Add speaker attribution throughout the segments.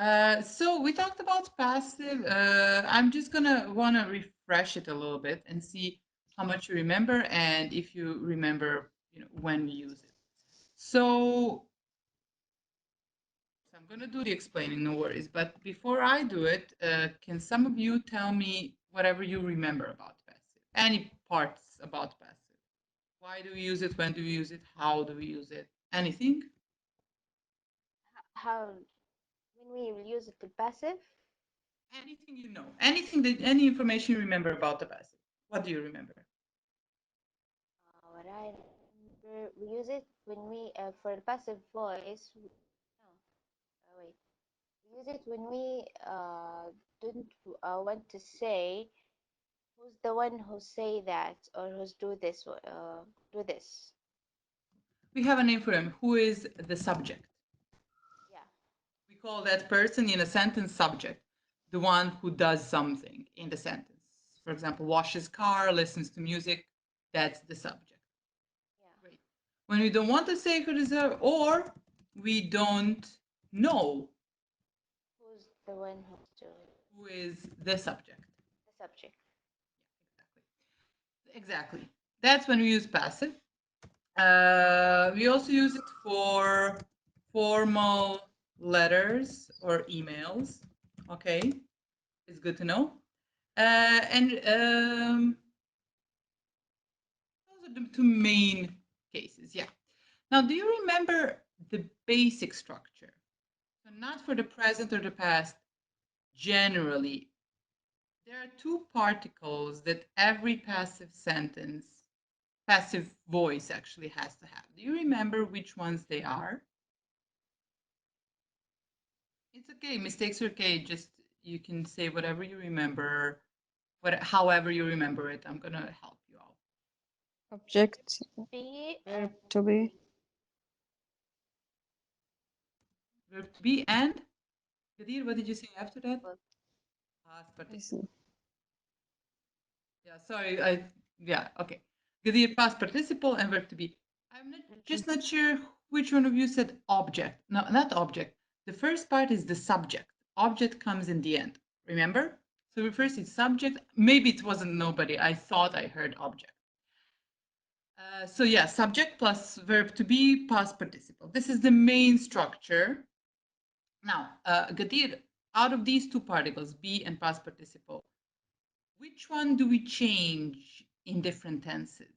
Speaker 1: So we talked about passive. I'm just gonna wanna refresh it a little bit and see how much you remember and if you remember, when we use it. So, so I'm gonna do the explaining, no worries. But before I do it, can some of you tell me whatever you remember about passive? Any parts about passive? Why do we use it? When do we use it? How do we use it? Anything?
Speaker 2: How when we will use it the passive?
Speaker 1: Anything you know? Anything that any information you remember about the passive? What do you remember?
Speaker 2: What I remember, we use it when we for the passive voice. No, wait. We use it when we don't want to say who's the one who say that or who's do this.
Speaker 1: We have a name for him. Who is the subject?
Speaker 2: Yeah,
Speaker 1: We call that person in a sentence subject, the one who does something in the sentence. For example, washes car, listens to music. That's the subject.
Speaker 2: yeah.
Speaker 1: Great. When we don't want to say who is, or we don't know
Speaker 2: Who's the one who's doing
Speaker 1: who is the subject.
Speaker 2: the subject?
Speaker 1: Exactly. Exactly. That's when we use passive. We also use it for formal letters or emails. Okay, it's good to know. And those are the two main cases. Yeah. Now, do you remember the basic structure? So, not for the present or the past. Generally, there are two particles that every passive sentence, passive voice actually has to have. Do you remember which ones they are? It's okay. Mistakes are okay. Just you can say whatever you remember, however you remember it. I'm gonna help you out.
Speaker 3: Subject,
Speaker 2: Be
Speaker 3: verb
Speaker 2: and
Speaker 3: to be,
Speaker 1: Verb to be and Kadir, what did you say after that?
Speaker 2: participle.
Speaker 1: Past
Speaker 3: I
Speaker 1: participle.
Speaker 3: see.
Speaker 1: Yeah, sorry. Yeah, okay. Kadir, past participle and verb to be. I'm not
Speaker 2: Mm-mm.
Speaker 1: just not sure which one of you said object. No, not object. The first part is the subject. Object comes in the end. Remember? So we first it's subject. Maybe it wasn't nobody. I thought I heard object. So yeah, subject plus verb to be, past participle. This is the main structure. Now, Gadir, out of these two particles, be and past participle, which one do we change in different tenses?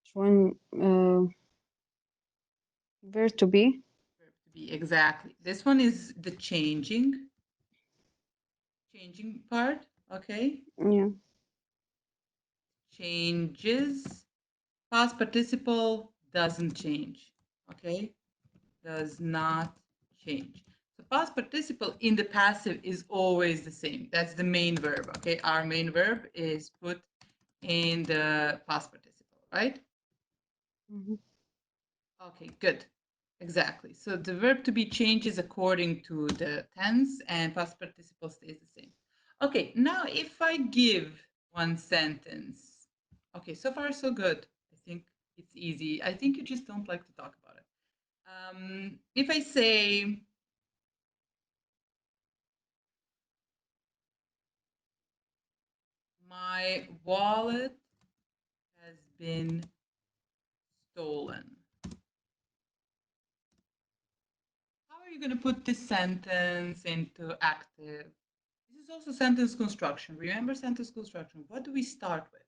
Speaker 3: Which one? Verb to be.
Speaker 1: Verb to be, exactly. This one is the changing part, okay?
Speaker 3: Yeah.
Speaker 1: Changes. Past participle doesn't change, okay? Does not change. So past participle in the passive is always the same. That's the main verb, okay? Our main verb is put in the past participle, right?
Speaker 3: Mhm.
Speaker 1: Okay, good. Exactly. So the verb to be changes according to the tense and past participle stays the same. Okay, now if I give one sentence, okay, so far so good. I think it's easy. I think you just don't like to talk about it. If I say, my wallet has been stolen. How are you going to put this sentence into active? This is also sentence construction. Remember sentence construction. What do we start with?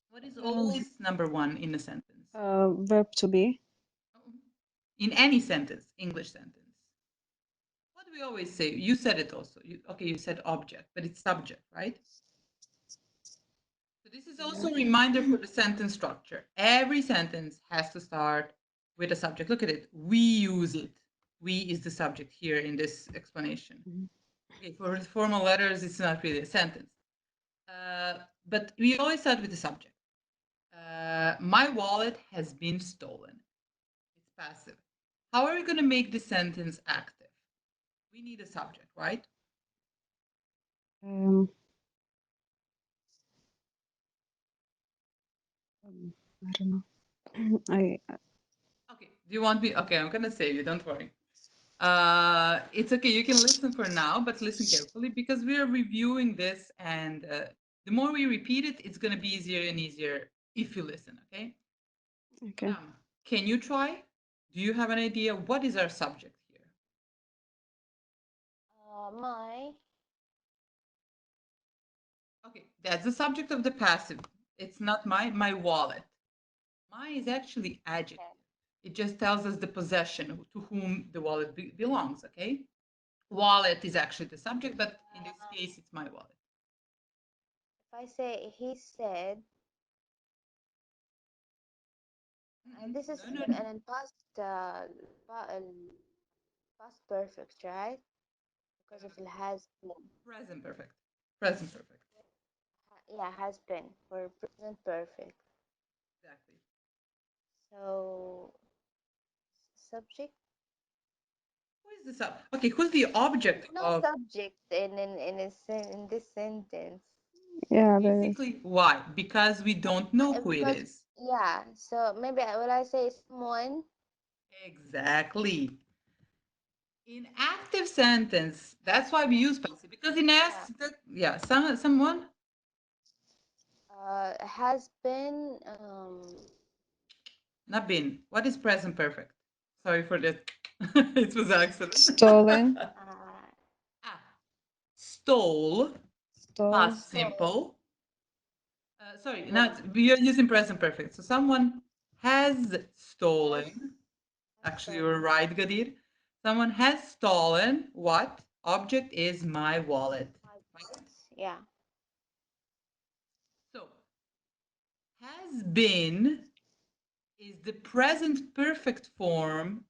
Speaker 1: What is always number one in a sentence?
Speaker 3: Verb to be.
Speaker 1: In any sentence, English sentence. What do we always say? You said it also. Okay, you said object, but it's subject, right? So this is
Speaker 3: Yeah.
Speaker 1: also a reminder for the sentence structure. Every sentence has to start with a subject. Look at it. We use it. We is the subject here in this explanation.
Speaker 3: Mhm.
Speaker 1: Okay, for formal letters, it's not really a sentence. But we always start with the subject. My wallet has been stolen. It's passive. How are we going to make the sentence active? We need a subject, right?
Speaker 3: Um, I don't know. I
Speaker 1: Okay. Do you want me? Okay, I'm gonna save you. Don't worry. It's okay. You can listen for now, but listen carefully because we are reviewing this, and the more we repeat it, it's gonna be easier and easier if you listen. Okay.
Speaker 3: okay.
Speaker 1: Can you try? Do you have an idea what is our subject here?
Speaker 2: My.
Speaker 1: Okay, that's the subject of the passive. It's not my wallet. My is actually adjective.
Speaker 2: Okay.
Speaker 1: It just tells us the possession to whom the wallet belongs. Okay. Wallet is actually the subject, but in this case, it's my wallet.
Speaker 2: If I say he said, this is
Speaker 1: No, no, no.
Speaker 2: an past past perfect, right? Because of it has been.
Speaker 1: Present perfect. Present perfect.
Speaker 2: Yeah, has been for present perfect.
Speaker 1: Exactly.
Speaker 2: So subject.
Speaker 1: Who is the sub? Okay, who's the object
Speaker 2: No
Speaker 1: of?
Speaker 2: subject in this sentence.
Speaker 3: Yeah, there is.
Speaker 1: Basically, why? Because we don't know who it
Speaker 2: Because
Speaker 1: is.
Speaker 2: yeah, so maybe will I say someone?
Speaker 1: Exactly. In active sentence, that's why we use passive. Because in
Speaker 2: Yeah.
Speaker 1: S, yeah, someone,
Speaker 2: Has been
Speaker 1: not been. What is present perfect? Sorry for this. It was accident.
Speaker 3: Stolen.
Speaker 1: Ah, stole,
Speaker 3: Stole.
Speaker 1: past simple. Sorry, not we are using present perfect. So someone has stolen. Actually,
Speaker 2: stolen.
Speaker 1: you're right, Gadir. Someone has stolen what? Object is my wallet. Right?
Speaker 2: Yeah.
Speaker 1: So has been is the present perfect form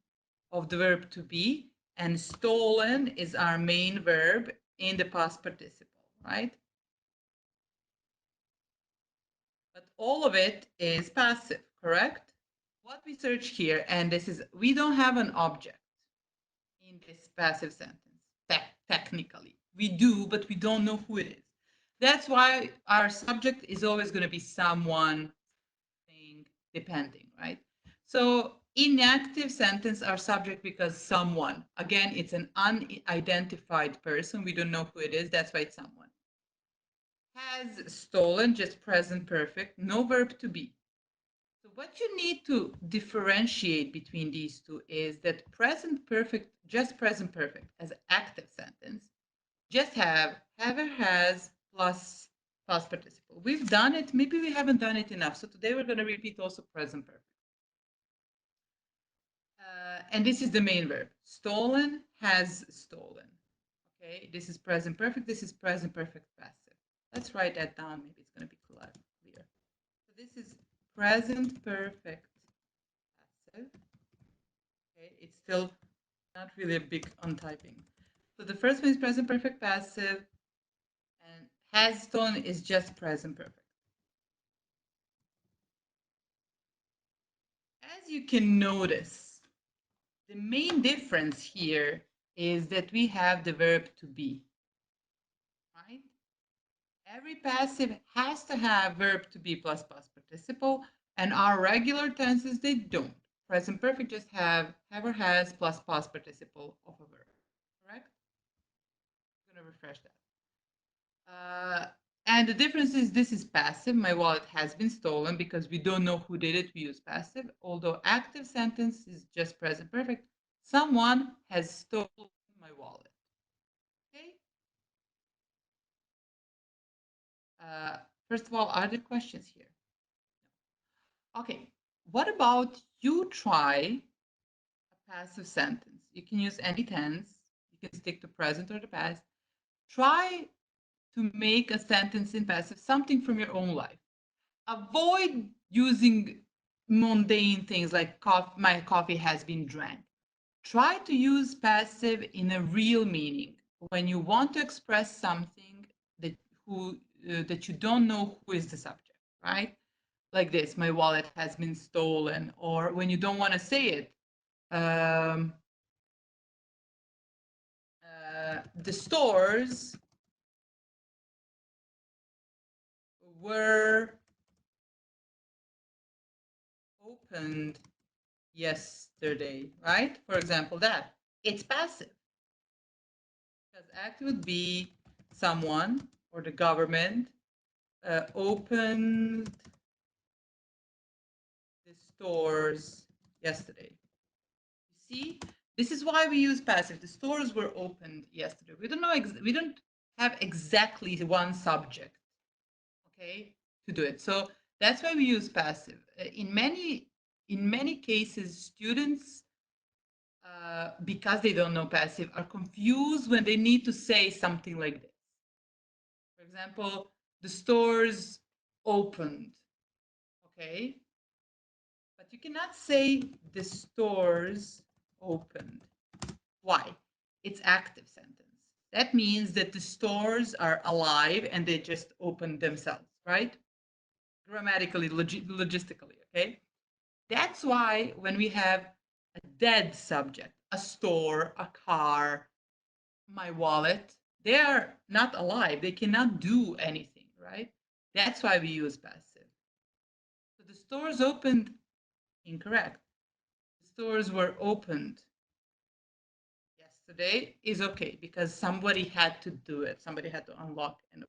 Speaker 1: of the verb to be, and stolen is our main verb in the past participle, right? But all of it is passive, correct? What we search here, and this is, we don't have an object in this passive sentence, technically. We do, but we don't know who it is. That's why our subject is always going to be someone, thing, depending, right? So inactive sentence are subject because someone. Again, it's an unidentified person. We don't know who it is. That's why it's someone. Has stolen, just present perfect, no verb to be. So what you need to differentiate between these two is that present perfect, just present perfect as active sentence, just have or has plus past participle. We've done it. Maybe we haven't done it enough. So today we're going to repeat also present perfect. And this is the main verb. Stolen, has stolen. Okay, this is present perfect. This is present perfect passive. Let's write that down. Maybe it's going to be clear. So this is present perfect passive. Okay, it's still not really a big untyping. So the first one is present perfect passive, and has stolen is just present perfect. As you can notice, the main difference here is that we have the verb to be, right? Every passive has to have verb to be plus past participle, and our regular tenses, they don't. Present perfect just have or has plus past participle of a verb, correct? I'm going to refresh that. And the difference is this is passive. My wallet has been stolen because we don't know who did it. We use passive. Although active sentence is just present perfect. Someone has stolen my wallet. Okay. Uh, First of all, are there questions here? Okay. What about you try a passive sentence? You can use any tense. You can stick to present or the past. Try to make a sentence in passive, something from your own life. Avoid using mundane things like my coffee has been drank. Try to use passive in a real meaning when you want to express something that that you don't know who is the subject, right? Like this, my wallet has been stolen, or when you don't want to say it, um, the stores were opened yesterday, right? For example, that it's passive because active would be someone or the government opened the stores yesterday. You see, this is why we use passive. The stores were opened yesterday. We don't know. We don't have exactly one subject, okay, to do it. So that's why we use passive. In many cases, students, because they don't know passive, are confused when they need to say something like this. For example, the stores opened, okay? But you cannot say the stores opened. Why? It's active sentence. That means that the stores are alive and they just opened themselves, right? Grammatically, logistically, okay? That's why when we have a dead subject, a store, a car, my wallet, they are not alive. They cannot do anything, right? That's why we use passive. So the stores opened, incorrect. The stores were opened yesterday is okay because somebody had to do it. Somebody had to unlock and